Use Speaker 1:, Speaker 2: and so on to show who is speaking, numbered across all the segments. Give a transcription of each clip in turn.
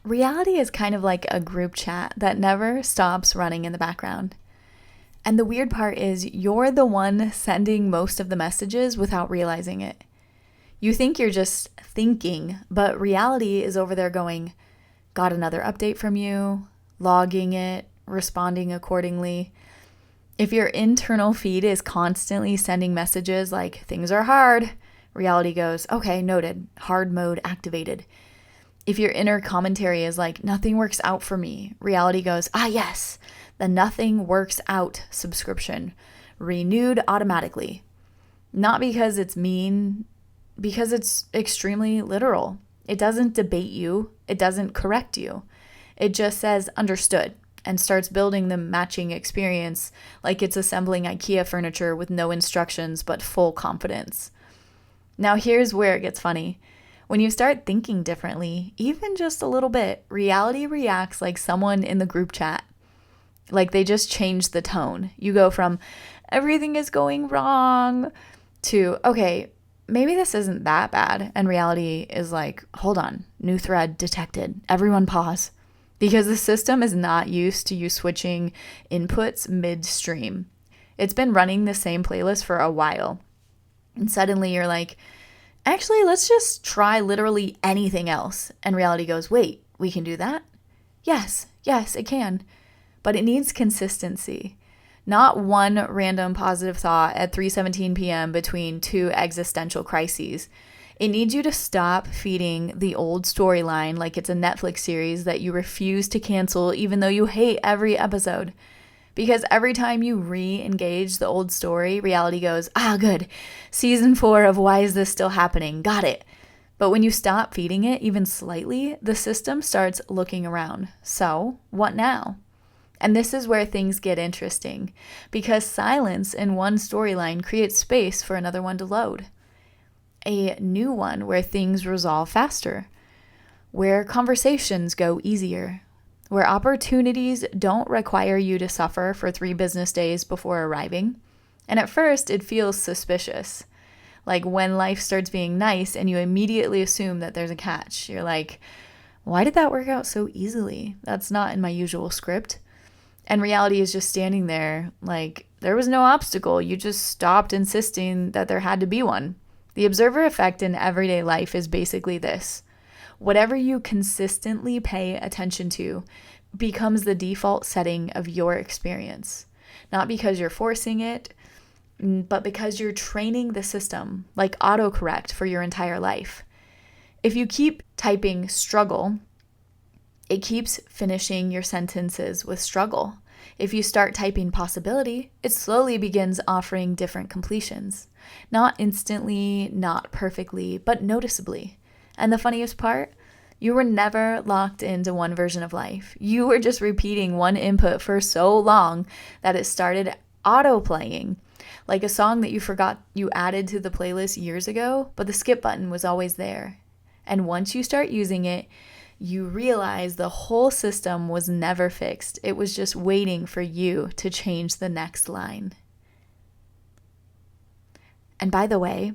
Speaker 1: reality is kind of like a group chat that never stops running in the background. And the weird part is you're the one sending most of the messages without realizing it. You think you're just thinking, but reality is over there going, got another update from you, logging it, responding accordingly. If your internal feed is constantly sending messages like things are hard, reality goes, okay, noted, hard mode activated. If your inner commentary is like nothing works out for me, reality goes, yes, the nothing works out subscription, renewed automatically. Not because it's mean, because it's extremely literal. It doesn't debate you. It doesn't correct you. It just says understood and starts building the matching experience like it's assembling IKEA furniture with no instructions but full confidence. Now here's where it gets funny. When you start thinking differently, even just a little bit, reality reacts like someone in the group chat. Like they just changed the tone. You go from everything is going wrong to, okay, maybe this isn't that bad. And reality is like, hold on, new thread detected. Everyone pause. Because the system is not used to you switching inputs midstream. It's been running the same playlist for a while. And suddenly you're like, actually, let's just try literally anything else. And reality goes, wait, we can do that? Yes, it can. But it needs consistency. Not one random positive thought at 3:17 p.m. between two existential crises. It needs you to stop feeding the old storyline like it's a Netflix series that you refuse to cancel even though you hate every episode. Because every time you re-engage the old story, reality goes, good, season 4 of Why Is This Still Happening? Got it. But when you stop feeding it even slightly, the system starts looking around. So, what now? And this is where things get interesting, because silence in one storyline creates space for another one to load. A new one where things resolve faster, where conversations go easier, where opportunities don't require you to suffer for 3 business days before arriving. And at first, it feels suspicious. Like when life starts being nice and you immediately assume that there's a catch. You're like, why did that work out so easily? That's not in my usual script. And reality is just standing there like there was no obstacle. You just stopped insisting that there had to be one. The observer effect in everyday life is basically this. Whatever you consistently pay attention to becomes the default setting of your experience. Not because you're forcing it, but because you're training the system like autocorrect for your entire life. If you keep typing struggle, it keeps finishing your sentences with struggle. If you start typing possibility, it slowly begins offering different completions. Not instantly, not perfectly, but noticeably. And the funniest part, you were never locked into one version of life. You were just repeating one input for so long that it started auto-playing. Like a song that you forgot you added to the playlist years ago, but the skip button was always there. And once you start using it, you realize the whole system was never fixed. It was just waiting for you to change the next line. And by the way,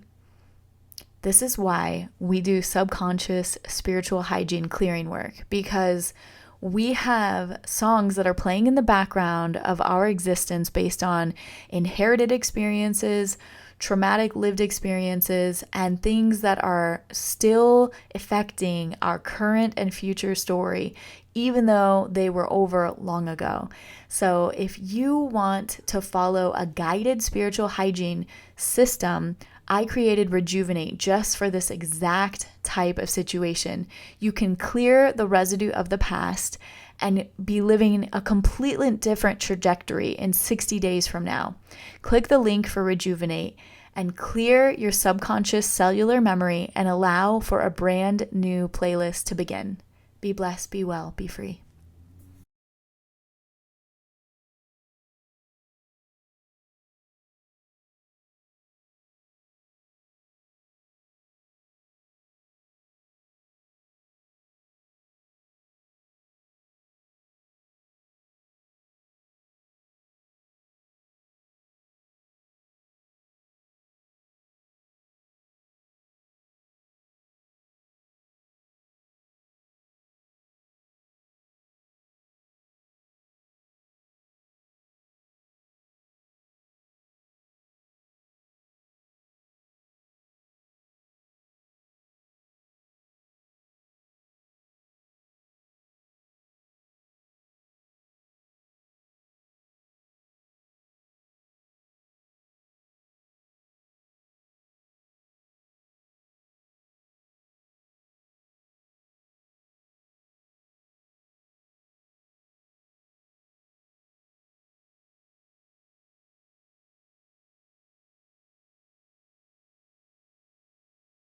Speaker 1: this is why we do subconscious spiritual hygiene clearing work, because we have songs that are playing in the background of our existence based on inherited experiences, traumatic lived experiences, and things that are still affecting our current and future story, even though they were over long ago. So if you want to follow a guided spiritual hygiene system, I created Rejuvenate just for this exact type of situation. You can clear the residue of the past and be living a completely different trajectory in 60 days from now. Click the link for Rejuvenate and clear your subconscious cellular memory and allow for a brand new playlist to begin. Be blessed, be well, be free.